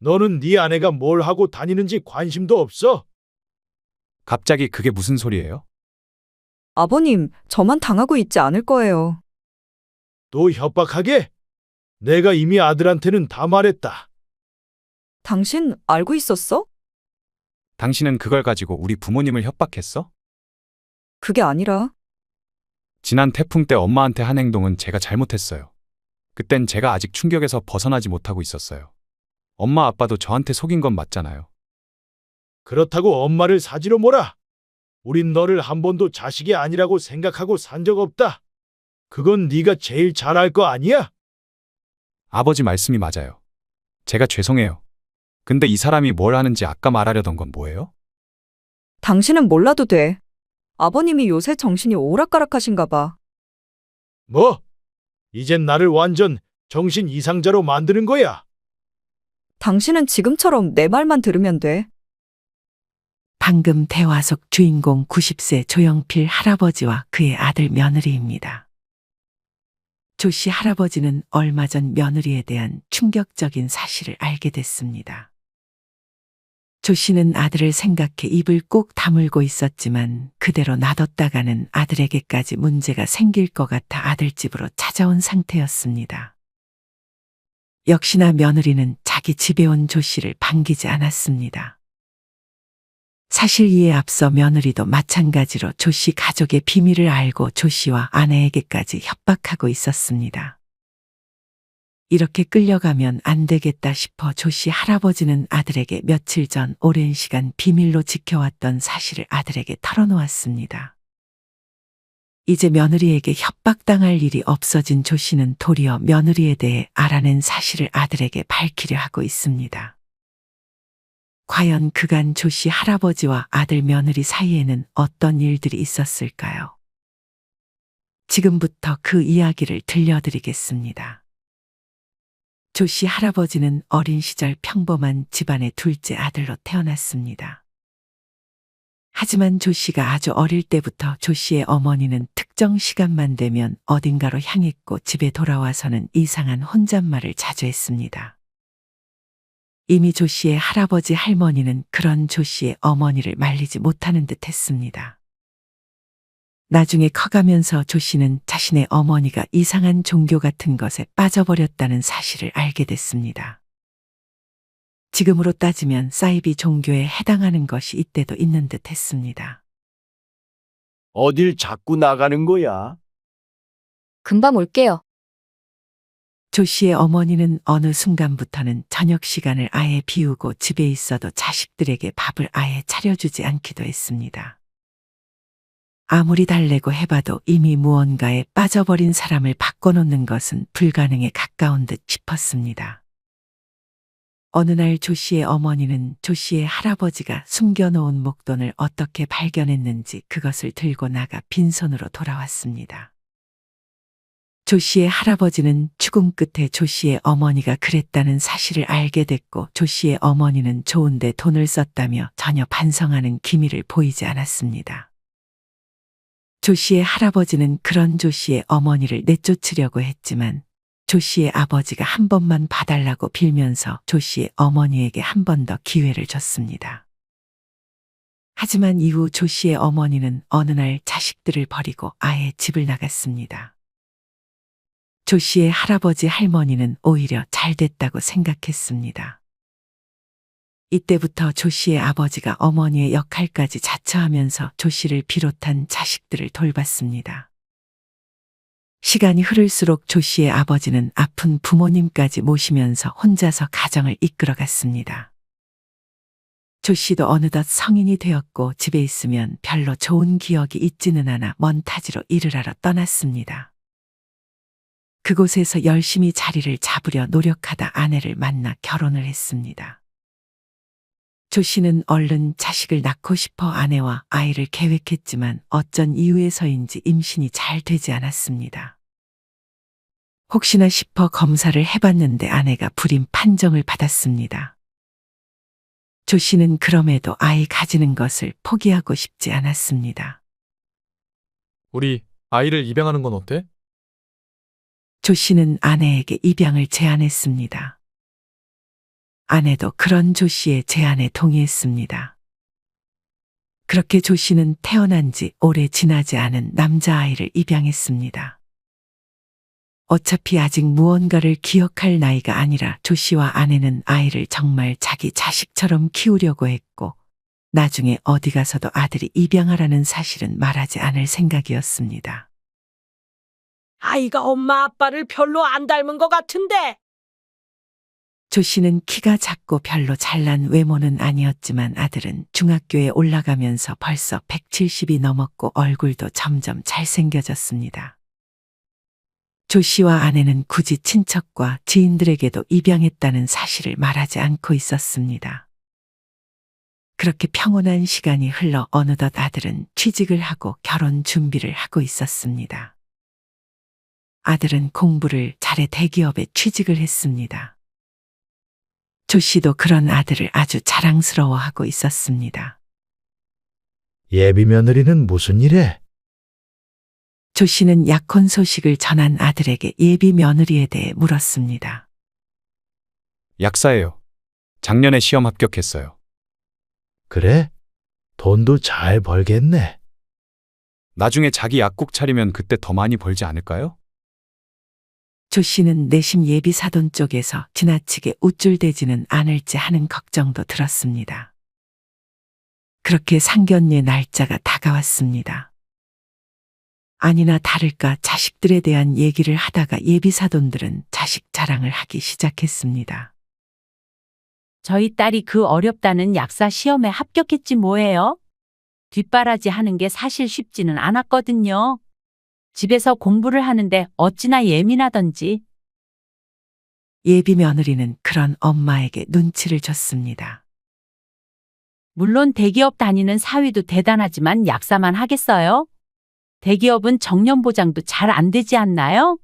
너는 네 아내가 뭘 하고 다니는지 관심도 없어? 갑자기 그게 무슨 소리예요? 아버님, 저만 당하고 있지 않을 거예요. 또 협박하게? 내가 이미 아들한테는 다 말했다. 당신 알고 있었어? 당신은 그걸 가지고 우리 부모님을 협박했어? 그게 아니라 지난 태풍 때 엄마한테 한 행동은 제가 잘못했어요. 그땐 제가 아직 충격에서 벗어나지 못하고 있었어요. 엄마 아빠도 저한테 속인 건 맞잖아요. 그렇다고 엄마를 사지로 몰아. 우린 너를 한 번도 자식이 아니라고 생각하고 산 적 없다. 그건 네가 제일 잘 알 거 아니야? 아버지 말씀이 맞아요. 제가 죄송해요. 근데 이 사람이 뭘 하는지 아까 말하려던 건 뭐예요? 당신은 몰라도 돼. 아버님이 요새 정신이 오락가락하신가 봐. 뭐? 이젠 나를 완전 정신 이상자로 만드는 거야. 당신은 지금처럼 내 말만 들으면 돼. 방금 대화 속 주인공 90세 조영필 할아버지와 그의 아들 며느리입니다. 조 씨 할아버지는 얼마 전 며느리에 대한 충격적인 사실을 알게 됐습니다. 조 씨는 아들을 생각해 입을 꼭 다물고 있었지만 그대로 놔뒀다가는 아들에게까지 문제가 생길 것 같아 아들 집으로 찾아온 상태였습니다. 역시나 며느리는 자기 집에 온 조 씨를 반기지 않았습니다. 사실 이에 앞서 며느리도 마찬가지로 조 씨 가족의 비밀을 알고 조 씨와 아내에게까지 협박하고 있었습니다. 이렇게 끌려가면 안 되겠다 싶어 조 씨 할아버지는 아들에게 며칠 전 오랜 시간 비밀로 지켜왔던 사실을 아들에게 털어놓았습니다. 이제 며느리에게 협박당할 일이 없어진 조 씨는 도리어 며느리에 대해 알아낸 사실을 아들에게 밝히려 하고 있습니다. 과연 그간 조 씨 할아버지와 아들 며느리 사이에는 어떤 일들이 있었을까요? 지금부터 그 이야기를 들려드리겠습니다. 조 씨 할아버지는 어린 시절 평범한 집안의 둘째 아들로 태어났습니다. 하지만 조 씨가 아주 어릴 때부터 조 씨의 어머니는 특정 시간만 되면 어딘가로 향했고 집에 돌아와서는 이상한 혼잣말을 자주 했습니다. 이미 조 씨의 할아버지 할머니는 그런 조 씨의 어머니를 말리지 못하는 듯 했습니다. 나중에 커가면서 조 씨는 자신의 어머니가 이상한 종교 같은 것에 빠져버렸다는 사실을 알게 됐습니다. 지금으로 따지면 사이비 종교에 해당하는 것이 이때도 있는 듯 했습니다. 어딜 자꾸 나가는 거야? 금방 올게요. 조 씨의 어머니는 어느 순간부터는 저녁 시간을 아예 비우고 집에 있어도 자식들에게 밥을 아예 차려주지 않기도 했습니다. 아무리 달래고 해봐도 이미 무언가에 빠져버린 사람을 바꿔놓는 것은 불가능에 가까운 듯 싶었습니다. 어느 날 조 씨의 어머니는 조 씨의 할아버지가 숨겨놓은 목돈을 어떻게 발견했는지 그것을 들고 나가 빈손으로 돌아왔습니다. 조 씨의 할아버지는 죽음 끝에 조 씨의 어머니가 그랬다는 사실을 알게 됐고 조 씨의 어머니는 좋은데 돈을 썼다며 전혀 반성하는 기미를 보이지 않았습니다. 조 씨의 할아버지는 그런 조 씨의 어머니를 내쫓으려고 했지만 조 씨의 아버지가 한 번만 봐달라고 빌면서 조 씨의 어머니에게 한 번 더 기회를 줬습니다. 하지만 이후 조 씨의 어머니는 어느 날 자식들을 버리고 아예 집을 나갔습니다. 조 씨의 할아버지 할머니는 오히려 잘 됐다고 생각했습니다. 이때부터 조 씨의 아버지가 어머니의 역할까지 자처하면서 조 씨를 비롯한 자식들을 돌봤습니다. 시간이 흐를수록 조 씨의 아버지는 아픈 부모님까지 모시면서 혼자서 가정을 이끌어갔습니다. 조 씨도 어느덧 성인이 되었고 집에 있으면 별로 좋은 기억이 있지는 않아 먼 타지로 일을 하러 떠났습니다. 그곳에서 열심히 자리를 잡으려 노력하다 아내를 만나 결혼을 했습니다. 조 씨는 얼른 자식을 낳고 싶어 아내와 아이를 계획했지만 어쩐 이유에서인지 임신이 잘 되지 않았습니다. 혹시나 싶어 검사를 해봤는데 아내가 불임 판정을 받았습니다. 조 씨는 그럼에도 아이 가지는 것을 포기하고 싶지 않았습니다. 우리 아이를 입양하는 건 어때? 조 씨는 아내에게 입양을 제안했습니다. 아내도 그런 조 씨의 제안에 동의했습니다. 그렇게 조 씨는 태어난 지 오래 지나지 않은 남자아이를 입양했습니다. 어차피 아직 무언가를 기억할 나이가 아니라 조 씨와 아내는 아이를 정말 자기 자식처럼 키우려고 했고, 나중에 어디 가서도 아들이 입양하라는 사실은 말하지 않을 생각이었습니다. 아이가 엄마 아빠를 별로 안 닮은 것 같은데. 조 씨는 키가 작고 별로 잘난 외모는 아니었지만 아들은 중학교에 올라가면서 벌써 170이 넘었고 얼굴도 점점 잘생겨졌습니다. 조 씨와 아내는 굳이 친척과 지인들에게도 입양했다는 사실을 말하지 않고 있었습니다. 그렇게 평온한 시간이 흘러 어느덧 아들은 취직을 하고 결혼 준비를 하고 있었습니다. 아들은 공부를 잘해 대기업에 취직을 했습니다. 조 씨도 그런 아들을 아주 자랑스러워하고 있었습니다. 예비 며느리는 무슨 일해? 조 씨는 약혼 소식을 전한 아들에게 예비 며느리에 대해 물었습니다. 약사예요. 작년에 시험 합격했어요. 그래? 돈도 잘 벌겠네. 나중에 자기 약국 차리면 그때 더 많이 벌지 않을까요? 조 씨는 내심 예비 사돈 쪽에서 지나치게 우쭐대지는 않을지 하는 걱정도 들었습니다. 그렇게 상견례 날짜가 다가왔습니다. 아니나 다를까 자식들에 대한 얘기를 하다가 예비 사돈들은 자식 자랑을 하기 시작했습니다. 저희 딸이 그 어렵다는 약사 시험에 합격했지 뭐예요? 뒷바라지 하는 게 사실 쉽지는 않았거든요. 집에서 공부를 하는데 어찌나 예민하던지. 예비 며느리는 그런 엄마에게 눈치를 줬습니다. 물론 대기업 다니는 사위도 대단하지만 약사만 하겠어요? 대기업은 정년 보장도 잘 안 되지 않나요?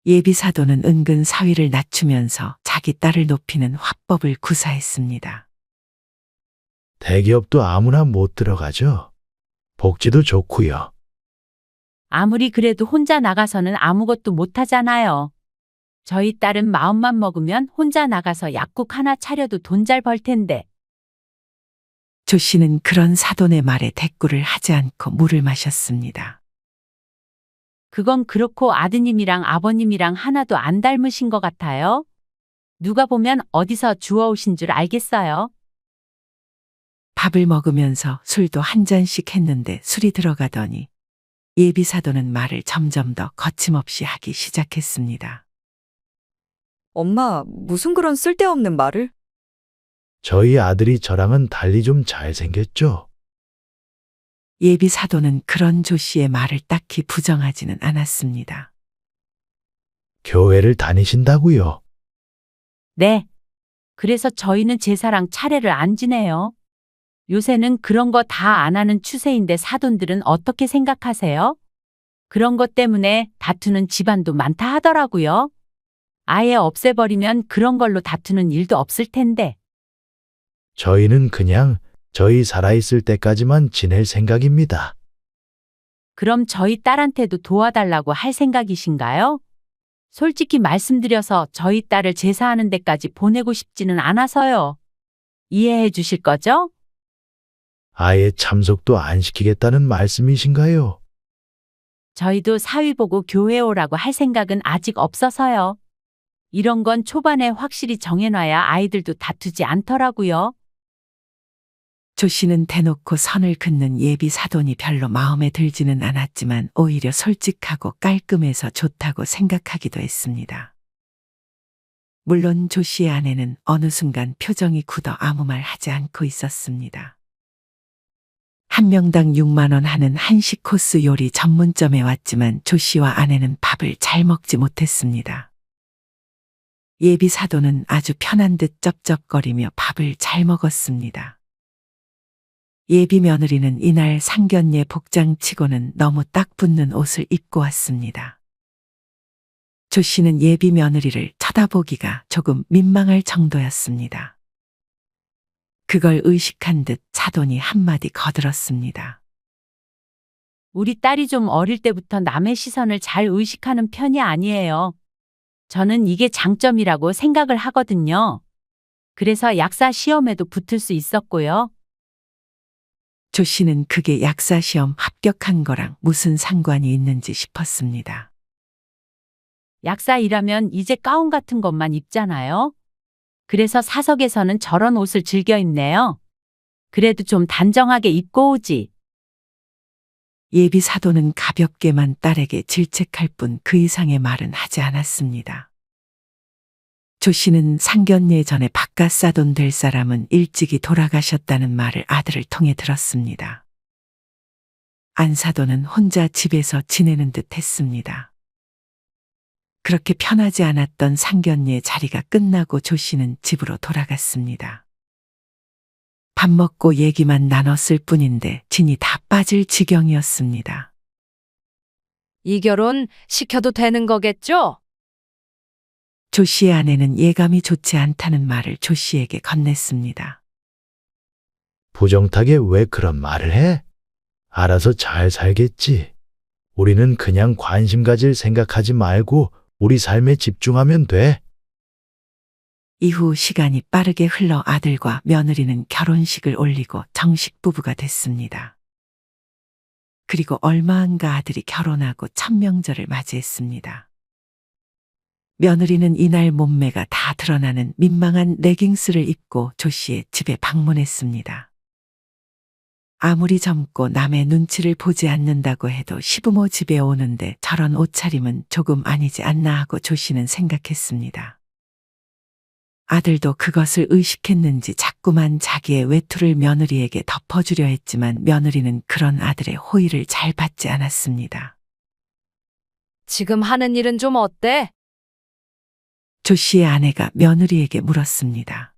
예비 사돈은 은근 사위를 낮추면서 자기 딸을 높이는 화법을 구사했습니다. 대기업도 아무나 못 들어가죠. 복지도 좋고요. 아무리 그래도 혼자 나가서는 아무것도 못하잖아요. 저희 딸은 마음만 먹으면 혼자 나가서 약국 하나 차려도 돈 잘 벌 텐데. 조 씨는 그런 사돈의 말에 대꾸를 하지 않고 물을 마셨습니다. 그건 그렇고 아드님이랑 아버님이랑 하나도 안 닮으신 것 같아요. 누가 보면 어디서 주워오신 줄 알겠어요. 밥을 먹으면서 술도 한 잔씩 했는데 술이 들어가더니 예비 사돈은 말을 점점 더 거침없이 하기 시작했습니다. 엄마, 무슨 그런 쓸데없는 말을? 저희 아들이 저랑은 달리 좀 잘생겼죠? 예비 사돈은 그런 조 씨의 말을 딱히 부정하지는 않았습니다. 교회를 다니신다고요? 네. 그래서 저희는 제사랑 차례를 안 지내요. 요새는 그런 거 다 안 하는 추세인데 사돈들은 어떻게 생각하세요? 그런 것 때문에 다투는 집안도 많다 하더라고요. 아예 없애버리면 그런 걸로 다투는 일도 없을 텐데. 저희는 그냥 저희 살아있을 때까지만 지낼 생각입니다. 그럼 저희 딸한테도 도와달라고 할 생각이신가요? 솔직히 말씀드려서 저희 딸을 제사하는 데까지 보내고 싶지는 않아서요. 이해해 주실 거죠? 아예 참석도 안 시키겠다는 말씀이신가요? 저희도 사위 보고 교회 오라고 할 생각은 아직 없어서요. 이런 건 초반에 확실히 정해놔야 아이들도 다투지 않더라고요. 조 씨는 대놓고 선을 긋는 예비 사돈이 별로 마음에 들지는 않았지만 오히려 솔직하고 깔끔해서 좋다고 생각하기도 했습니다. 물론 조 씨의 아내는 어느 순간 표정이 굳어 아무 말 하지 않고 있었습니다. 한 명당 6만 원 하는 한식 코스 요리 전문점에 왔지만 조 씨와 아내는 밥을 잘 먹지 못했습니다. 예비 사돈은 아주 편한 듯 쩝쩝거리며 밥을 잘 먹었습니다. 예비 며느리는 이날 상견례 복장치고는 너무 딱 붙는 옷을 입고 왔습니다. 조 씨는 예비 며느리를 쳐다보기가 조금 민망할 정도였습니다. 그걸 의식한 듯 사돈이 한마디 거들었습니다. 우리 딸이 좀 어릴 때부터 남의 시선을 잘 의식하는 편이 아니에요. 저는 이게 장점이라고 생각을 하거든요. 그래서 약사 시험에도 붙을 수 있었고요. 조 씨는 그게 약사 시험 합격한 거랑 무슨 상관이 있는지 싶었습니다. 약사 일하면 이제 가운 같은 것만 입잖아요. 그래서 사석에서는 저런 옷을 즐겨 입네요. 그래도 좀 단정하게 입고 오지. 예비 사도는 가볍게만 딸에게 질책할 뿐 그 이상의 말은 하지 않았습니다. 조 씨는 상견례 전에 바깥 사돈 될 사람은 일찍이 돌아가셨다는 말을 아들을 통해 들었습니다. 안 사돈은 혼자 집에서 지내는 듯 했습니다. 그렇게 편하지 않았던 상견례 자리가 끝나고 조 씨는 집으로 돌아갔습니다. 밥 먹고 얘기만 나눴을 뿐인데 진이 다 빠질 지경이었습니다. 이 결혼 시켜도 되는 거겠죠? 조 씨의 아내는 예감이 좋지 않다는 말을 조 씨에게 건넸습니다. 부정타게 왜 그런 말을 해? 알아서 잘 살겠지. 우리는 그냥 관심 가질 생각하지 말고 우리 삶에 집중하면 돼. 이후 시간이 빠르게 흘러 아들과 며느리는 결혼식을 올리고 정식 부부가 됐습니다. 그리고 얼마 안가 아들이 결혼하고 첫 명절을 맞이했습니다. 며느리는 이날 몸매가 다 드러나는 민망한 레깅스를 입고 조 씨의 집에 방문했습니다. 아무리 젊고 남의 눈치를 보지 않는다고 해도 시부모 집에 오는데 저런 옷차림은 조금 아니지 않나 하고 조 씨는 생각했습니다. 아들도 그것을 의식했는지 자꾸만 자기의 외투를 며느리에게 덮어주려 했지만 며느리는 그런 아들의 호의를 잘 받지 않았습니다. 지금 하는 일은 좀 어때? 조 씨의 아내가 며느리에게 물었습니다.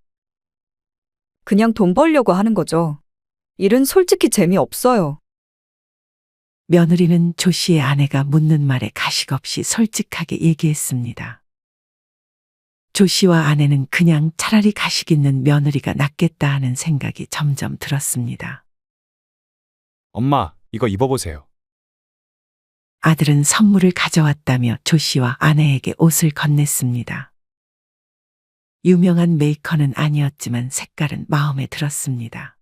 그냥 돈 벌려고 하는 거죠. 일은 솔직히 재미없어요. 며느리는 조 씨의 아내가 묻는 말에 가식 없이 솔직하게 얘기했습니다. 조 씨와 아내는 그냥 차라리 가식 있는 며느리가 낫겠다 하는 생각이 점점 들었습니다. 엄마, 이거 입어보세요. 아들은 선물을 가져왔다며 조 씨와 아내에게 옷을 건넸습니다. 유명한 메이커는 아니었지만 색깔은 마음에 들었습니다.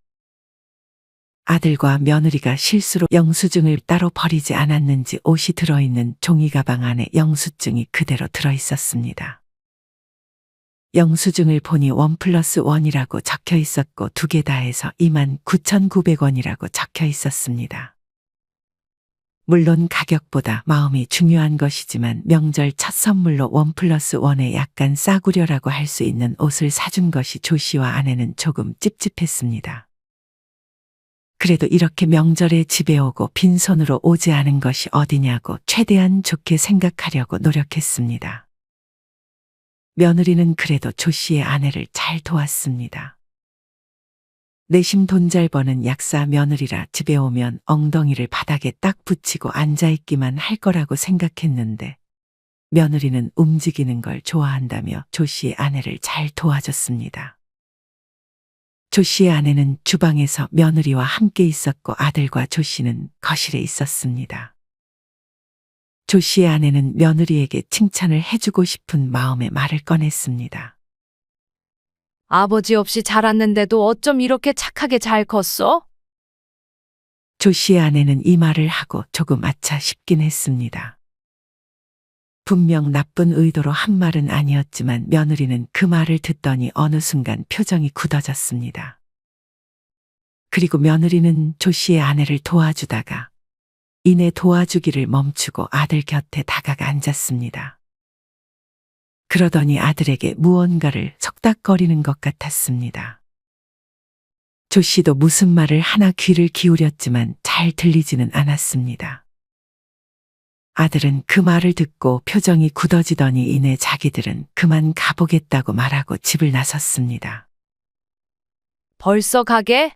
아들과 며느리가 실수로 영수증을 따로 버리지 않았는지 옷이 들어있는 종이 가방 안에 영수증이 그대로 들어있었습니다. 영수증을 보니 1+1이라고 적혀 있었고 두 개 다 해서 29,900원이라고 적혀 있었습니다. 물론 가격보다 마음이 중요한 것이지만 명절 첫 선물로 1+1에 약간 싸구려라고 할 수 있는 옷을 사준 것이 조 씨와 아내는 조금 찝찝했습니다. 그래도 이렇게 명절에 집에 오고 빈손으로 오지 않은 것이 어디냐고 최대한 좋게 생각하려고 노력했습니다. 며느리는 그래도 조 씨의 아내를 잘 도왔습니다. 내심 돈 잘 버는 약사 며느리라 집에 오면 엉덩이를 바닥에 딱 붙이고 앉아있기만 할 거라고 생각했는데 며느리는 움직이는 걸 좋아한다며 조 씨의 아내를 잘 도와줬습니다. 조 씨의 아내는 주방에서 며느리와 함께 있었고 아들과 조 씨는 거실에 있었습니다. 조 씨의 아내는 며느리에게 칭찬을 해주고 싶은 마음에 말을 꺼냈습니다. 아버지 없이 자랐는데도 어쩜 이렇게 착하게 잘 컸어? 조 씨의 아내는 이 말을 하고 조금 아차 싶긴 했습니다. 분명 나쁜 의도로 한 말은 아니었지만 며느리는 그 말을 듣더니 어느 순간 표정이 굳어졌습니다. 그리고 며느리는 조 씨의 아내를 도와주다가 이내 도와주기를 멈추고 아들 곁에 다가가 앉았습니다. 그러더니 아들에게 무언가를 속닥거리는 것 같았습니다. 조 씨도 무슨 말을 하나 귀를 기울였지만 잘 들리지는 않았습니다. 아들은 그 말을 듣고 표정이 굳어지더니 이내 자기들은 그만 가보겠다고 말하고 집을 나섰습니다. 벌써 가게?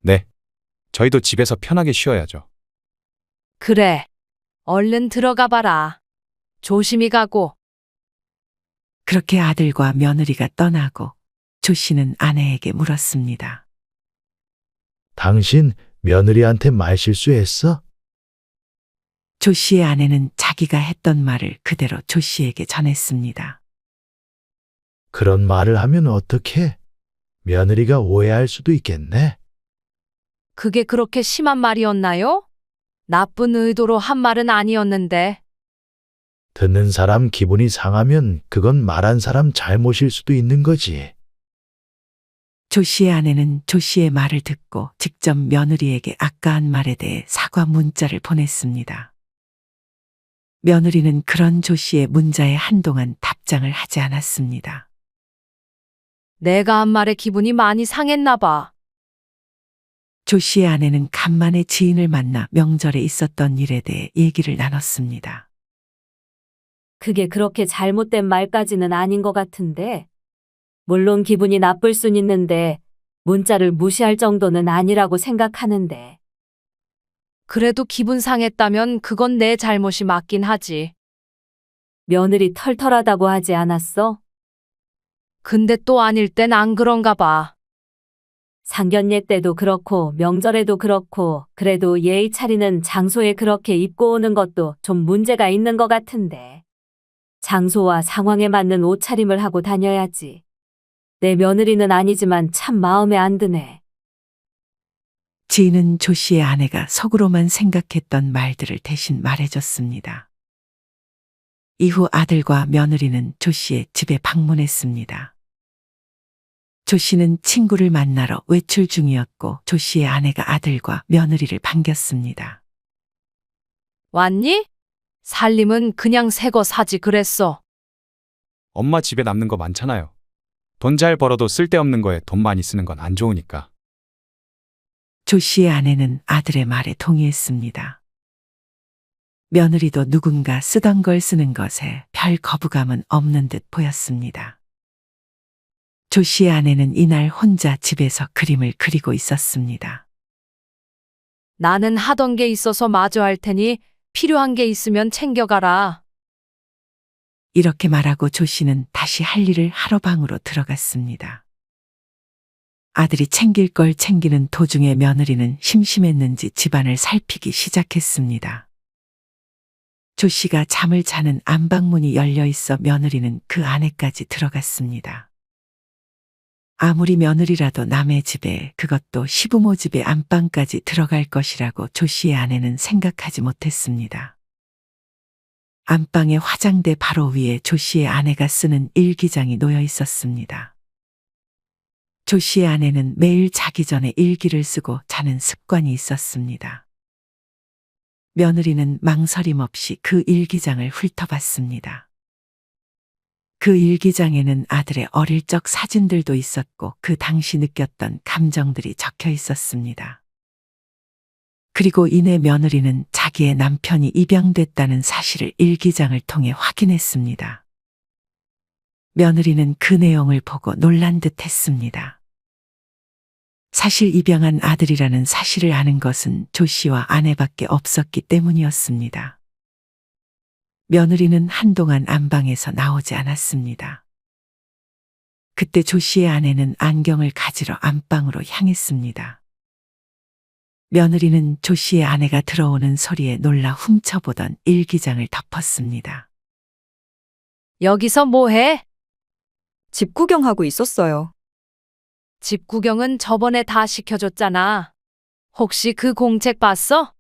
네. 저희도 집에서 편하게 쉬어야죠. 그래. 얼른 들어가 봐라. 조심히 가고. 그렇게 아들과 며느리가 떠나고 조 씨는 아내에게 물었습니다. 당신 며느리한테 말실수했어? 조 씨의 아내는 자기가 했던 말을 그대로 조 씨에게 전했습니다. 그런 말을 하면 어떡해? 며느리가 오해할 수도 있겠네. 그게 그렇게 심한 말이었나요? 나쁜 의도로 한 말은 아니었는데. 듣는 사람 기분이 상하면 그건 말한 사람 잘못일 수도 있는 거지. 조 씨의 아내는 조 씨의 말을 듣고 직접 며느리에게 아까 한 말에 대해 사과 문자를 보냈습니다. 며느리는 그런 조 씨의 문자에 한동안 답장을 하지 않았습니다. 내가 한 말에 기분이 많이 상했나 봐. 조 씨의 아내는 간만에 지인을 만나 명절에 있었던 일에 대해 얘기를 나눴습니다. 그게 그렇게 잘못된 말까지는 아닌 것 같은데. 물론 기분이 나쁠 순 있는데 문자를 무시할 정도는 아니라고 생각하는데. 그래도 기분 상했다면 그건 내 잘못이 맞긴 하지. 며느리 털털하다고 하지 않았어? 근데 또 아닐 땐 안 그런가 봐. 상견례 때도 그렇고 명절에도 그렇고 그래도 예의 차리는 장소에 그렇게 입고 오는 것도 좀 문제가 있는 것 같은데. 장소와 상황에 맞는 옷차림을 하고 다녀야지. 내 며느리는 아니지만 참 마음에 안 드네. 지인은 조 씨의 아내가 속으로만 생각했던 말들을 대신 말해줬습니다. 이후 아들과 며느리는 조 씨의 집에 방문했습니다. 조 씨는 친구를 만나러 외출 중이었고 조 씨의 아내가 아들과 며느리를 반겼습니다. 왔니? 살림은 그냥 새 거 사지 그랬어. 엄마 집에 남는 거 많잖아요. 돈 잘 벌어도 쓸데없는 거에 돈 많이 쓰는 건 안 좋으니까. 조 씨의 아내는 아들의 말에 동의했습니다. 며느리도 누군가 쓰던 걸 쓰는 것에 별 거부감은 없는 듯 보였습니다. 조 씨의 아내는 이날 혼자 집에서 그림을 그리고 있었습니다. 나는 하던 게 있어서 마저 할 테니 필요한 게 있으면 챙겨가라. 이렇게 말하고 조 씨는 다시 할 일을 하러 방으로 들어갔습니다. 아들이 챙길 걸 챙기는 도중에 며느리는 심심했는지 집안을 살피기 시작했습니다. 조 씨가 잠을 자는 안방문이 열려 있어 며느리는 그 안에까지 들어갔습니다. 아무리 며느리라도 남의 집에, 그것도 시부모 집의 안방까지 들어갈 것이라고 조 씨의 아내는 생각하지 못했습니다. 안방의 화장대 바로 위에 조 씨의 아내가 쓰는 일기장이 놓여 있었습니다. 조 씨의 아내는 매일 자기 전에 일기를 쓰고 자는 습관이 있었습니다. 며느리는 망설임 없이 그 일기장을 훑어봤습니다. 그 일기장에는 아들의 어릴 적 사진들도 있었고 그 당시 느꼈던 감정들이 적혀 있었습니다. 그리고 이내 며느리는 자기의 남편이 입양됐다는 사실을 일기장을 통해 확인했습니다. 며느리는 그 내용을 보고 놀란 듯 했습니다. 사실 입양한 아들이라는 사실을 아는 것은 조 씨와 아내밖에 없었기 때문이었습니다. 며느리는 한동안 안방에서 나오지 않았습니다. 그때 조 씨의 아내는 안경을 가지러 안방으로 향했습니다. 며느리는 조 씨의 아내가 들어오는 소리에 놀라 훔쳐보던 일기장을 덮었습니다. 여기서 뭐 해? 집 구경하고 있었어요. 집 구경은 저번에 다 시켜줬잖아. 혹시 그 공책 봤어?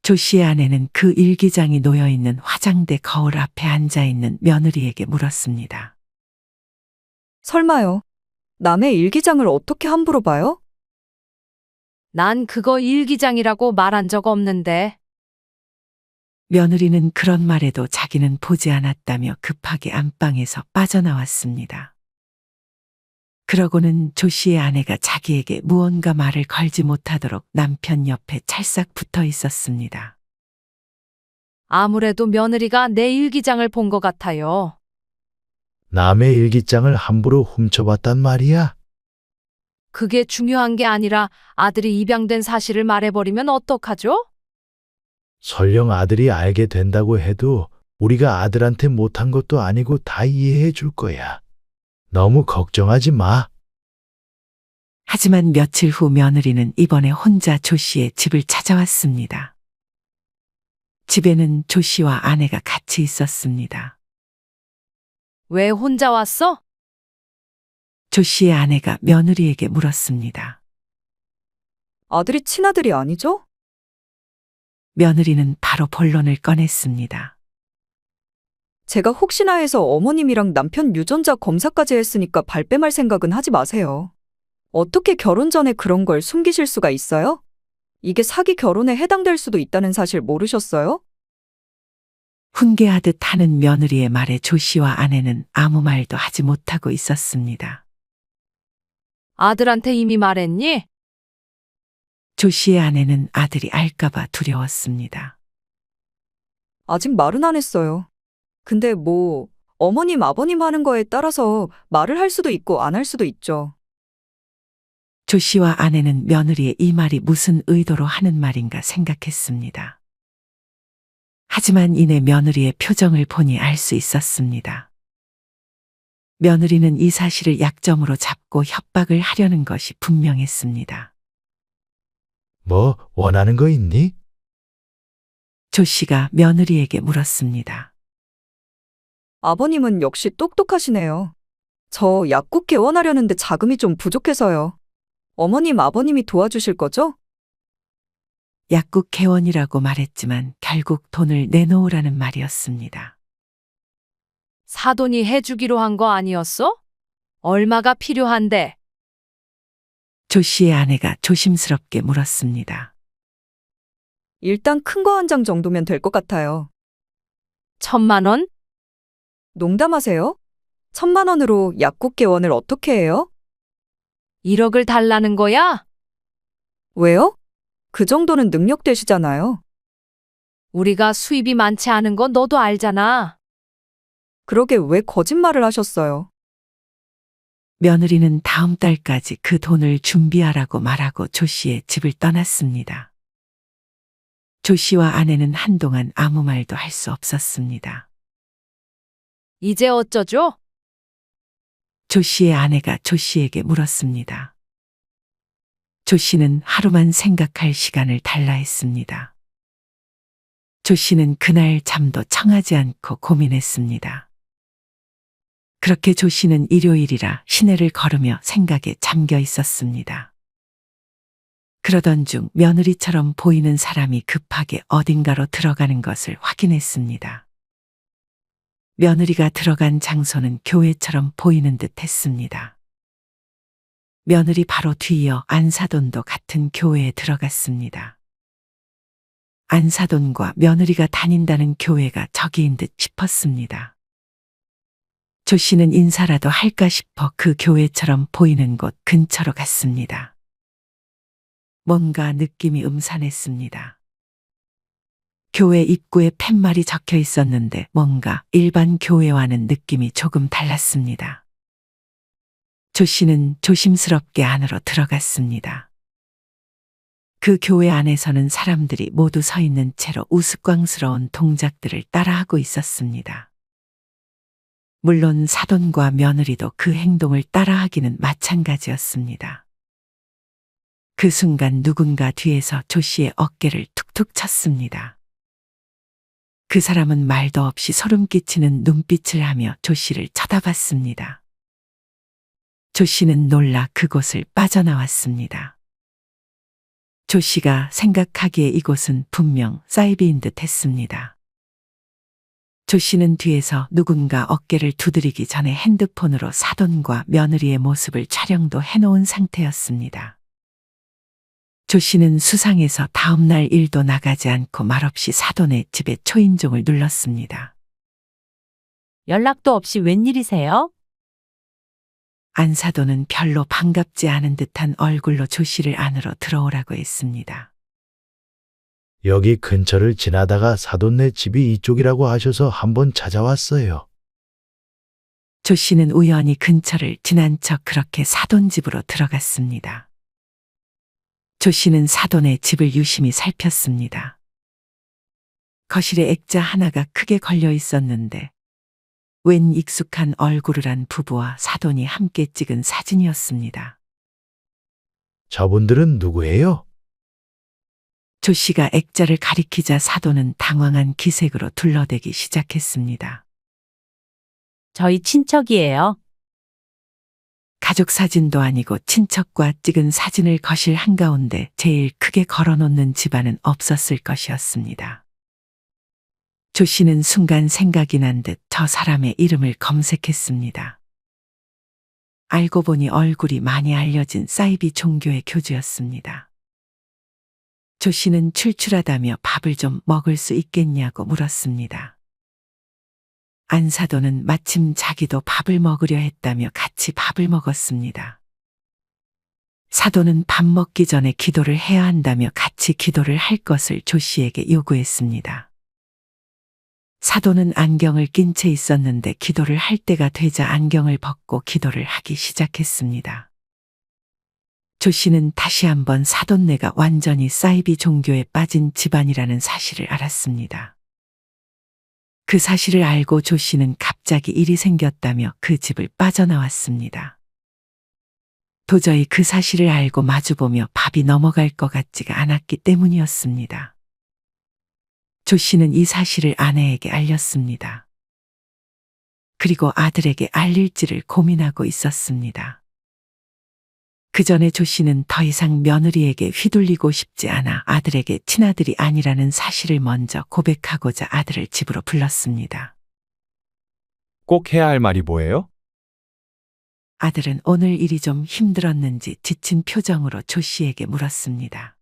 조 씨의 아내는 그 일기장이 놓여있는 화장대 거울 앞에 앉아있는 며느리에게 물었습니다. 설마요. 남의 일기장을 어떻게 함부로 봐요? 난 그거 일기장이라고 말한 적 없는데. 며느리는 그런 말에도 자기는 보지 않았다며 급하게 안방에서 빠져나왔습니다. 그러고는 조 씨의 아내가 자기에게 무언가 말을 걸지 못하도록 남편 옆에 찰싹 붙어 있었습니다. 아무래도 며느리가 내 일기장을 본 것 같아요. 남의 일기장을 함부로 훔쳐봤단 말이야? 그게 중요한 게 아니라 아들이 입양된 사실을 말해버리면 어떡하죠? 설령 아들이 알게 된다고 해도 우리가 아들한테 못한 것도 아니고 다 이해해 줄 거야. 너무 걱정하지 마. 하지만 며칠 후 며느리는 이번에 혼자 조 씨의 집을 찾아왔습니다. 집에는 조 씨와 아내가 같이 있었습니다. 왜 혼자 왔어? 조 씨의 아내가 며느리에게 물었습니다. 아들이 친아들이 아니죠? 며느리는 바로 본론을 꺼냈습니다. 제가 혹시나 해서 어머님이랑 남편 유전자 검사까지 했으니까 발뺌할 생각은 하지 마세요. 어떻게 결혼 전에 그런 걸 숨기실 수가 있어요? 이게 사기 결혼에 해당될 수도 있다는 사실 모르셨어요? 훈계하듯 하는 며느리의 말에 조 씨와 아내는 아무 말도 하지 못하고 있었습니다. 아들한테 이미 말했니? 조 씨의 아내는 아들이 알까봐 두려웠습니다. 아직 말은 안 했어요. 근데 뭐, 어머님, 아버님 하는 거에 따라서 말을 할 수도 있고 안 할 수도 있죠. 조 씨와 아내는 며느리의 이 말이 무슨 의도로 하는 말인가 생각했습니다. 하지만 이내 며느리의 표정을 보니 알 수 있었습니다. 며느리는 이 사실을 약점으로 잡고 협박을 하려는 것이 분명했습니다. 뭐 원하는 거 있니? 조 씨가 며느리에게 물었습니다. 아버님은 역시 똑똑하시네요. 저 약국 개원하려는데 자금이 좀 부족해서요. 어머님, 아버님이 도와주실 거죠? 약국 개원이라고 말했지만 결국 돈을 내놓으라는 말이었습니다. 사돈이 해주기로 한 거 아니었어? 얼마가 필요한데? 조 씨의 아내가 조심스럽게 물었습니다. 일단 큰 거 한 장 정도면 될 것 같아요. 1,000만 원? 농담하세요? 1,000만 원으로 약국 개원을 어떻게 해요? 1억을 달라는 거야? 왜요? 그 정도는 능력 되시잖아요. 우리가 수입이 많지 않은 거 너도 알잖아. 그러게 왜 거짓말을 하셨어요? 며느리는 다음 달까지 그 돈을 준비하라고 말하고 조 씨의 집을 떠났습니다. 조 씨와 아내는 한동안 아무 말도 할 수 없었습니다. 이제 어쩌죠? 조 씨의 아내가 조 씨에게 물었습니다. 조 씨는 하루만 생각할 시간을 달라 했습니다. 조 씨는 그날 잠도 청하지 않고 고민했습니다. 그렇게 조 씨는 일요일이라 시내를 걸으며 생각에 잠겨 있었습니다. 그러던 중 며느리처럼 보이는 사람이 급하게 어딘가로 들어가는 것을 확인했습니다. 며느리가 들어간 장소는 교회처럼 보이는 듯 했습니다. 며느리 바로 뒤이어 안사돈도 같은 교회에 들어갔습니다. 안사돈과 며느리가 다닌다는 교회가 저기인 듯 싶었습니다. 조 씨는 인사라도 할까 싶어 그 교회처럼 보이는 곳 근처로 갔습니다. 뭔가 느낌이 음산했습니다. 교회 입구에 팻말이 적혀 있었는데 뭔가 일반 교회와는 느낌이 조금 달랐습니다. 조 씨는 조심스럽게 안으로 들어갔습니다. 그 교회 안에서는 사람들이 모두 서 있는 채로 우스꽝스러운 동작들을 따라하고 있었습니다. 물론 사돈과 며느리도 그 행동을 따라하기는 마찬가지였습니다. 그 순간 누군가 뒤에서 조 씨의 어깨를 툭툭 쳤습니다. 그 사람은 말도 없이 소름 끼치는 눈빛을 하며 조 씨를 쳐다봤습니다. 조 씨는 놀라 그곳을 빠져나왔습니다. 조 씨가 생각하기에 이곳은 분명 사이비인 듯 했습니다. 조 씨는 뒤에서 누군가 어깨를 두드리기 전에 핸드폰으로 사돈과 며느리의 모습을 촬영도 해놓은 상태였습니다. 조 씨는 수상해서 다음날 일도 나가지 않고 말없이 사돈의 집에 초인종을 눌렀습니다. 연락도 없이 웬일이세요? 안사돈은 별로 반갑지 않은 듯한 얼굴로 조 씨를 안으로 들어오라고 했습니다. 여기 근처를 지나다가 사돈네 집이 이쪽이라고 하셔서 한번 찾아왔어요. 조 씨는 우연히 근처를 지난 척 그렇게 사돈 집으로 들어갔습니다. 조 씨는 사돈의 집을 유심히 살폈습니다. 거실에 액자 하나가 크게 걸려 있었는데 웬 익숙한 얼굴을 한 부부와 사돈이 함께 찍은 사진이었습니다. 저분들은 누구예요? 조 씨가 액자를 가리키자 사돈은 당황한 기색으로 둘러대기 시작했습니다. 저희 친척이에요. 가족 사진도 아니고 친척과 찍은 사진을 거실 한가운데 제일 크게 걸어놓는 집안은 없었을 것이었습니다. 조 씨는 순간 생각이 난 듯 저 사람의 이름을 검색했습니다. 알고 보니 얼굴이 많이 알려진 사이비 종교의 교주였습니다. 조 씨는 출출하다며 밥을 좀 먹을 수 있겠냐고 물었습니다. 안사돈은 마침 자기도 밥을 먹으려 했다며 같이 밥을 먹었습니다. 사돈은 밥 먹기 전에 기도를 해야 한다며 같이 기도를 할 것을 조 씨에게 요구했습니다. 사돈은 안경을 낀 채 있었는데 기도를 할 때가 되자 안경을 벗고 기도를 하기 시작했습니다. 조 씨는 다시 한번 사돈네가 완전히 사이비 종교에 빠진 집안이라는 사실을 알았습니다. 그 사실을 알고 조 씨는 갑자기 일이 생겼다며 그 집을 빠져나왔습니다. 도저히 그 사실을 알고 마주보며 밥이 넘어갈 것 같지가 않았기 때문이었습니다. 조 씨는 이 사실을 아내에게 알렸습니다. 그리고 아들에게 알릴지를 고민하고 있었습니다. 그 전에 조 씨는 더 이상 며느리에게 휘둘리고 싶지 않아 아들에게 친아들이 아니라는 사실을 먼저 고백하고자 아들을 집으로 불렀습니다. 꼭 해야 할 말이 뭐예요? 아들은 오늘 일이 좀 힘들었는지 지친 표정으로 조 씨에게 물었습니다.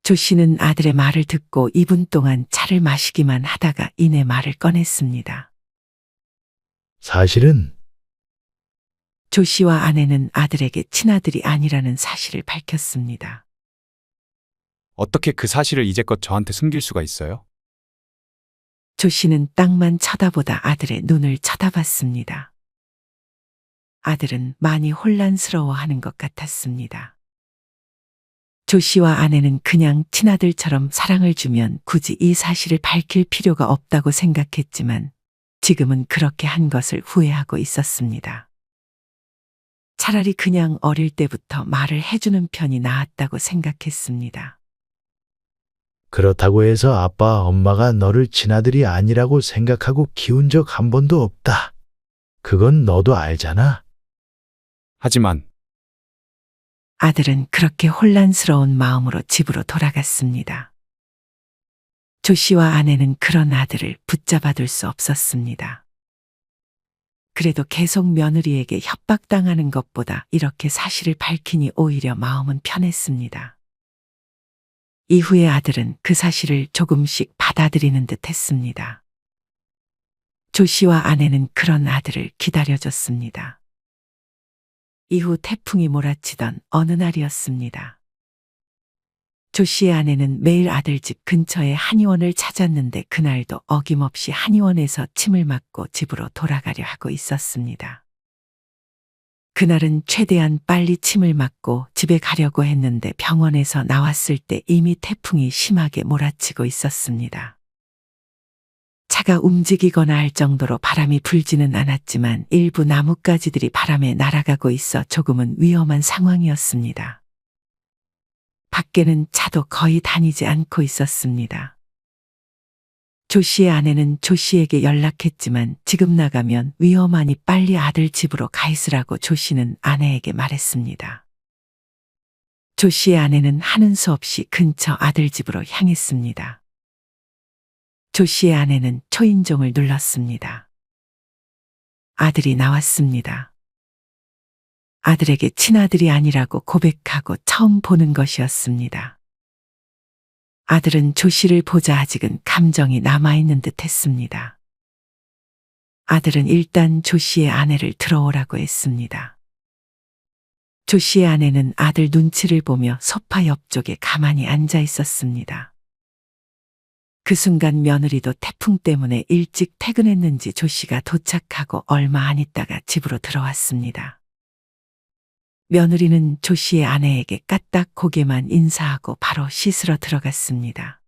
조 씨는 아들의 말을 듣고 2분 동안 차를 마시기만 하다가 이내 말을 꺼냈습니다. 사실은 조 씨와 아내는 아들에게 친아들이 아니라는 사실을 밝혔습니다. 어떻게 그 사실을 이제껏 저한테 숨길 수가 있어요? 조 씨는 땅만 쳐다보다 아들의 눈을 쳐다봤습니다. 아들은 많이 혼란스러워하는 것 같았습니다. 조 씨와 아내는 그냥 친아들처럼 사랑을 주면 굳이 이 사실을 밝힐 필요가 없다고 생각했지만 지금은 그렇게 한 것을 후회하고 있었습니다. 차라리 그냥 어릴 때부터 말을 해주는 편이 나았다고 생각했습니다. 그렇다고 해서 아빠, 엄마가 너를 친아들이 아니라고 생각하고 키운 적 한 번도 없다. 그건 너도 알잖아. 하지만 아들은 그렇게 혼란스러운 마음으로 집으로 돌아갔습니다. 조 씨와 아내는 그런 아들을 붙잡아둘 수 없었습니다. 그래도 계속 며느리에게 협박당하는 것보다 이렇게 사실을 밝히니 오히려 마음은 편했습니다. 이후에 아들은 그 사실을 조금씩 받아들이는 듯 했습니다. 조 씨와 아내는 그런 아들을 기다려줬습니다. 이후 태풍이 몰아치던 어느 날이었습니다. 조 씨의 아내는 매일 아들 집 근처의 한의원을 찾았는데 그날도 어김없이 한의원에서 침을 맞고 집으로 돌아가려 하고 있었습니다. 그날은 최대한 빨리 침을 맞고 집에 가려고 했는데 병원에서 나왔을 때 이미 태풍이 심하게 몰아치고 있었습니다. 차가 움직이거나 할 정도로 바람이 불지는 않았지만 일부 나뭇가지들이 바람에 날아가고 있어 조금은 위험한 상황이었습니다. 밖에는 차도 거의 다니지 않고 있었습니다. 조 씨의 아내는 조 씨에게 연락했지만 지금 나가면 위험하니 빨리 아들 집으로 가 있으라고 조 씨는 아내에게 말했습니다. 조 씨의 아내는 하는 수 없이 근처 아들 집으로 향했습니다. 조 씨의 아내는 초인종을 눌렀습니다. 아들이 나왔습니다. 아들에게 친아들이 아니라고 고백하고 처음 보는 것이었습니다. 아들은 조 씨를 보자 아직은 감정이 남아있는 듯 했습니다. 아들은 일단 조 씨의 아내를 들어오라고 했습니다. 조 씨의 아내는 아들 눈치를 보며 소파 옆쪽에 가만히 앉아 있었습니다. 그 순간 며느리도 태풍 때문에 일찍 퇴근했는지 조 씨가 도착하고 얼마 안 있다가 집으로 들어왔습니다. 며느리는 조 씨의 아내에게 까딱 고개만 인사하고 바로 씻으러 들어갔습니다.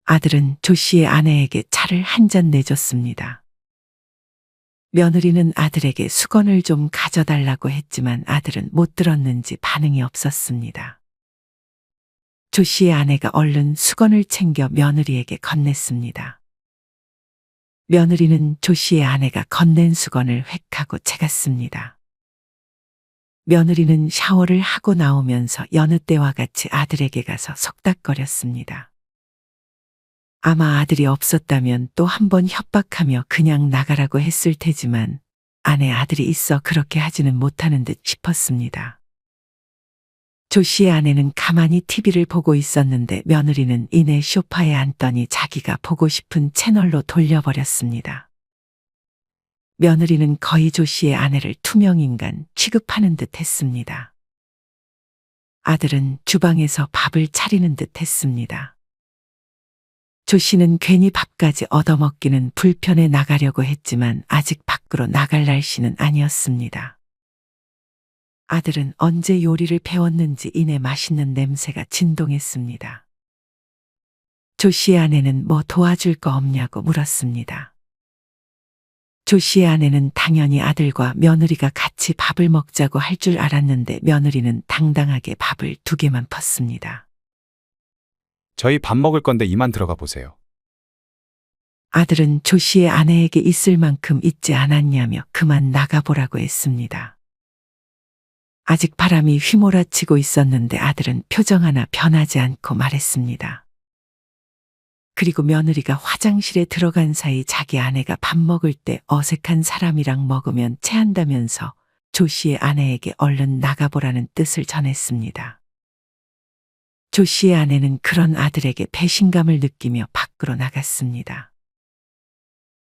아들은 조 씨의 아내에게 차를 한 잔 내줬습니다. 며느리는 아들에게 수건을 좀 가져달라고 했지만 아들은 못 들었는지 반응이 없었습니다. 조 씨의 아내가 얼른 수건을 챙겨 며느리에게 건넸습니다. 며느리는 조 씨의 아내가 건넨 수건을 획하고 채갔습니다. 며느리는 샤워를 하고 나오면서 여느 때와 같이 아들에게 가서 속닥거렸습니다. 아마 아들이 없었다면 또 한 번 협박하며 그냥 나가라고 했을 테지만 아내 아들이 있어 그렇게 하지는 못하는 듯 싶었습니다. 조 씨의 아내는 가만히 TV를 보고 있었는데 며느리는 이내 소파에 앉더니 자기가 보고 싶은 채널로 돌려버렸습니다. 며느리는 거의 조 씨의 아내를 투명인간 취급하는 듯 했습니다. 아들은 주방에서 밥을 차리는 듯 했습니다. 조 씨는 괜히 밥까지 얻어먹기는 불편해 나가려고 했지만 아직 밖으로 나갈 날씨는 아니었습니다. 아들은 언제 요리를 배웠는지 이내 맛있는 냄새가 진동했습니다. 조 씨의 아내는 뭐 도와줄 거 없냐고 물었습니다. 조 씨의 아내는 당연히 아들과 며느리가 같이 밥을 먹자고 할 줄 알았는데 며느리는 당당하게 밥을 2개만 펐습니다. 저희 밥 먹을 건데 이만 들어가 보세요. 아들은 조 씨의 아내에게 있을 만큼 있지 않았냐며 그만 나가보라고 했습니다. 아직 바람이 휘몰아치고 있었는데 아들은 표정 하나 변하지 않고 말했습니다. 그리고 며느리가 화장실에 들어간 사이 자기 아내가 밥 먹을 때 어색한 사람이랑 먹으면 체한다면서 조 씨의 아내에게 얼른 나가보라는 뜻을 전했습니다. 조 씨의 아내는 그런 아들에게 배신감을 느끼며 밖으로 나갔습니다.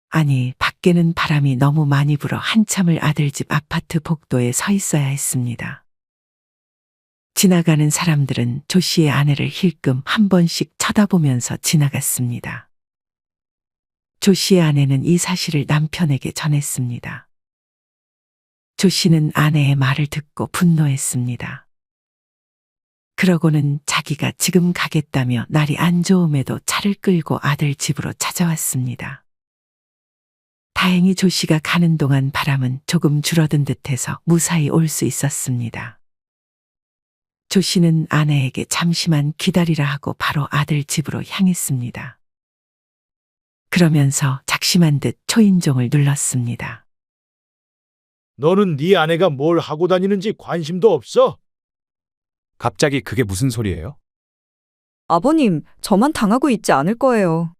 아니, 밖에는 바람이 너무 많이 불어 한참을 아들 집 아파트 복도에 서 있어야 했습니다. 지나가는 사람들은 조 씨의 아내를 힐끔 한 번씩 쳐다보면서 지나갔습니다. 조 씨의 아내는 이 사실을 남편에게 전했습니다. 조 씨는 아내의 말을 듣고 분노했습니다. 그러고는 자기가 지금 가겠다며 날이 안 좋음에도 차를 끌고 아들 집으로 찾아왔습니다. 다행히 조 씨가 가는 동안 바람은 조금 줄어든 듯해서 무사히 올 수 있었습니다. 조 씨는 아내에게 잠시만 기다리라 하고 바로 아들 집으로 향했습니다. 그러면서 작심한 듯 초인종을 눌렀습니다. 너는 네 아내가 뭘 하고 다니는지 관심도 없어? 갑자기 그게 무슨 소리예요? 아버님, 저만 당하고 있지 않을 거예요.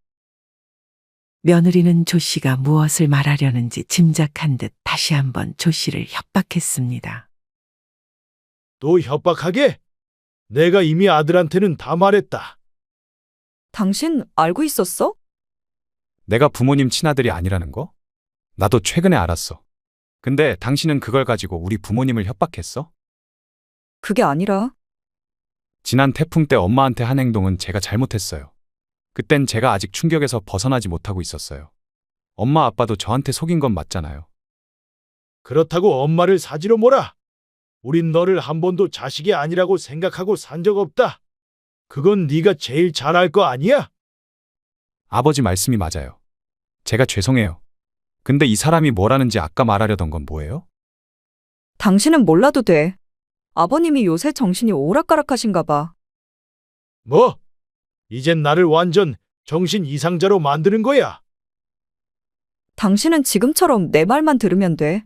며느리는 조 씨가 무엇을 말하려는지 짐작한 듯 다시 한번 조 씨를 협박했습니다. 또 협박하게? 내가 이미 아들한테는 다 말했다. 당신 알고 있었어? 내가 부모님 친아들이 아니라는 거? 나도 최근에 알았어. 근데 당신은 그걸 가지고 우리 부모님을 협박했어? 그게 아니라 지난 태풍 때 엄마한테 한 행동은 제가 잘못했어요. 그땐 제가 아직 충격에서 벗어나지 못하고 있었어요. 엄마 아빠도 저한테 속인 건 맞잖아요. 그렇다고 엄마를 사지로 몰아. 우린 너를 한 번도 자식이 아니라고 생각하고 산 적 없다. 그건 네가 제일 잘 알 거 아니야? 아버지 말씀이 맞아요. 제가 죄송해요. 근데 이 사람이 뭐라는지 아까 말하려던 건 뭐예요? 당신은 몰라도 돼. 아버님이 요새 정신이 오락가락하신가 봐. 뭐? 이젠 나를 완전 정신 이상자로 만드는 거야. 당신은 지금처럼 내 말만 들으면 돼.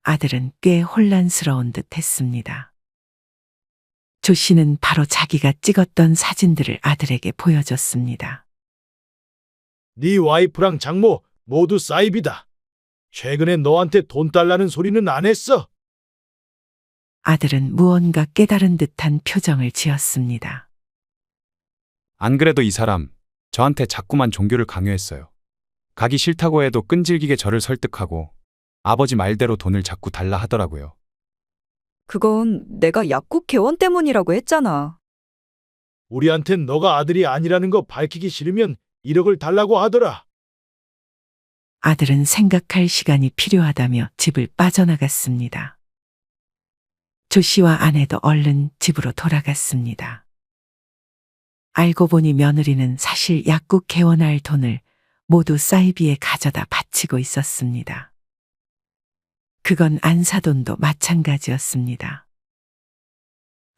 아들은 꽤 혼란스러운 듯 했습니다. 조 씨는 바로 자기가 찍었던 사진들을 아들에게 보여줬습니다. 네 와이프랑 장모 모두 사이비다. 최근에 너한테 돈 달라는 소리는 안 했어. 아들은 무언가 깨달은 듯한 표정을 지었습니다. 안 그래도 이 사람 저한테 자꾸만 종교를 강요했어요. 가기 싫다고 해도 끈질기게 저를 설득하고 아버지 말대로 돈을 자꾸 달라 하더라고요. 그건 내가 약국 개원 때문이라고 했잖아. 우리한텐 너가 아들이 아니라는 거 밝히기 싫으면 1억을 달라고 하더라. 아들은 생각할 시간이 필요하다며 집을 빠져나갔습니다. 조 씨와 아내도 얼른 집으로 돌아갔습니다. 알고 보니 며느리는 사실 약국 개원할 돈을 모두 사이비에 가져다 바치고 있었습니다. 그건 안사돈도 마찬가지였습니다.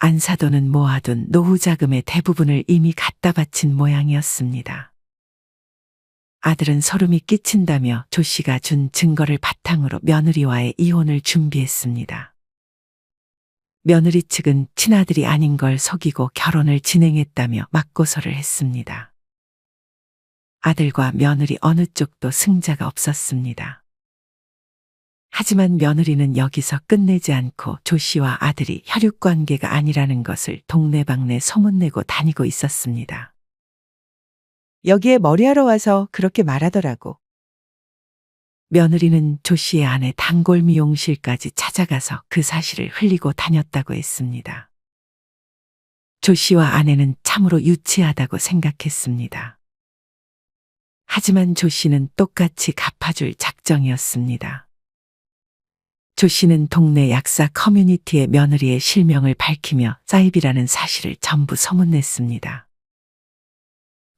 안사돈은 모아둔 노후 자금의 대부분을 이미 갖다 바친 모양이었습니다. 아들은 소름이 끼친다며 조 씨가 준 증거를 바탕으로 며느리와의 이혼을 준비했습니다. 며느리 측은 친아들이 아닌 걸 속이고 결혼을 진행했다며 맞고소를 했습니다. 아들과 며느리 어느 쪽도 승자가 없었습니다. 하지만 며느리는 여기서 끝내지 않고 조 씨와 아들이 혈육관계가 아니라는 것을 동네방네 소문내고 다니고 있었습니다. 여기에 머리하러 와서 그렇게 말하더라고. 며느리는 조 씨의 아내 단골 미용실까지 찾아가서 그 사실을 흘리고 다녔다고 했습니다. 조 씨와 아내는 참으로 유치하다고 생각했습니다. 하지만 조 씨는 똑같이 갚아줄 작정이었습니다. 조 씨는 동네 약사 커뮤니티에 며느리의 실명을 밝히며 사입이라는 사실을 전부 소문냈습니다.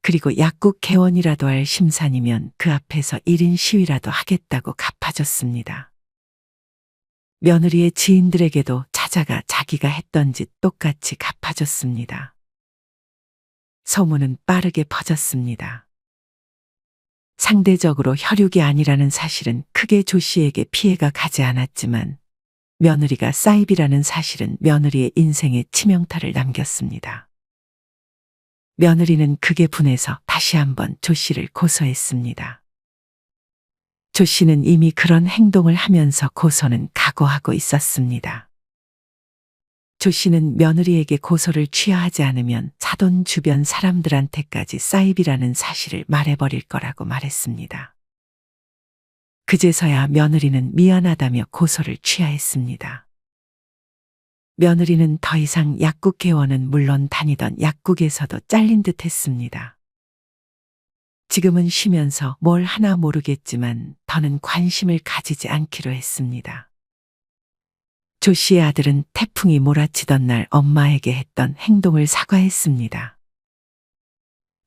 그리고 약국 개원이라도 할 심산이면 그 앞에서 1인 시위라도 하겠다고 갚아줬습니다. 며느리의 지인들에게도 찾아가 자기가 했던 짓 똑같이 갚아줬습니다. 소문은 빠르게 퍼졌습니다. 상대적으로 혈육이 아니라는 사실은 크게 조 씨에게 피해가 가지 않았지만 며느리가 사입이라는 사실은 며느리의 인생에 치명타를 남겼습니다. 며느리는 극에 분해서 다시 한번 조 씨를 고소했습니다. 조 씨는 이미 그런 행동을 하면서 고소는 각오하고 있었습니다. 조 씨는 며느리에게 고소를 취하하지 않으면 사돈 주변 사람들한테까지 사입이라는 사실을 말해버릴 거라고 말했습니다. 그제서야 며느리는 미안하다며 고소를 취하했습니다. 며느리는 더 이상 약국 개원은 물론 다니던 약국에서도 잘린 듯 했습니다. 지금은 쉬면서 뭘 하나 모르겠지만 더는 관심을 가지지 않기로 했습니다. 조 씨의 아들은 태풍이 몰아치던 날 엄마에게 했던 행동을 사과했습니다.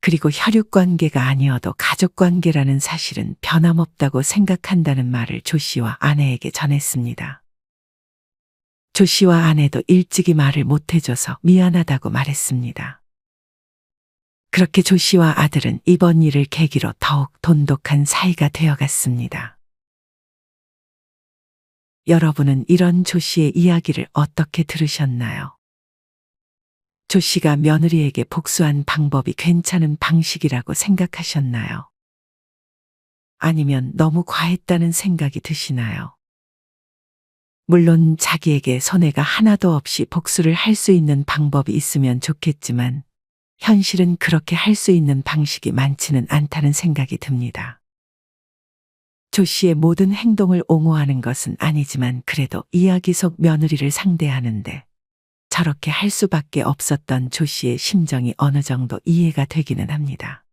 그리고 혈육관계가 아니어도 가족관계라는 사실은 변함없다고 생각한다는 말을 조 씨와 아내에게 전했습니다. 조 씨와 아내도 일찍이 말을 못해줘서 미안하다고 말했습니다. 그렇게 조 씨와 아들은 이번 일을 계기로 더욱 돈독한 사이가 되어갔습니다. 여러분은 이런 조 씨의 이야기를 어떻게 들으셨나요? 조 씨가 며느리에게 복수한 방법이 괜찮은 방식이라고 생각하셨나요? 아니면 너무 과했다는 생각이 드시나요? 물론 자기에게 손해가 하나도 없이 복수를 할 수 있는 방법이 있으면 좋겠지만 현실은 그렇게 할 수 있는 방식이 많지는 않다는 생각이 듭니다. 조 씨의 모든 행동을 옹호하는 것은 아니지만 그래도 이야기 속 며느리를 상대하는데 저렇게 할 수밖에 없었던 조 씨의 심정이 어느 정도 이해가 되기는 합니다.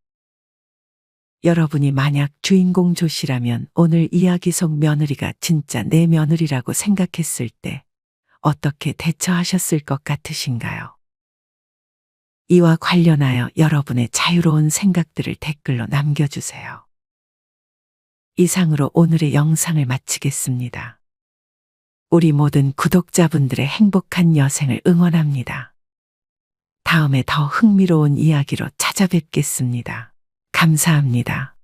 여러분이 만약 주인공 조 씨라면 오늘 이야기 속 며느리가 진짜 내 며느리라고 생각했을 때 어떻게 대처하셨을 것 같으신가요? 이와 관련하여 여러분의 자유로운 생각들을 댓글로 남겨주세요. 이상으로 오늘의 영상을 마치겠습니다. 우리 모든 구독자분들의 행복한 여생을 응원합니다. 다음에 더 흥미로운 이야기로 찾아뵙겠습니다. 감사합니다.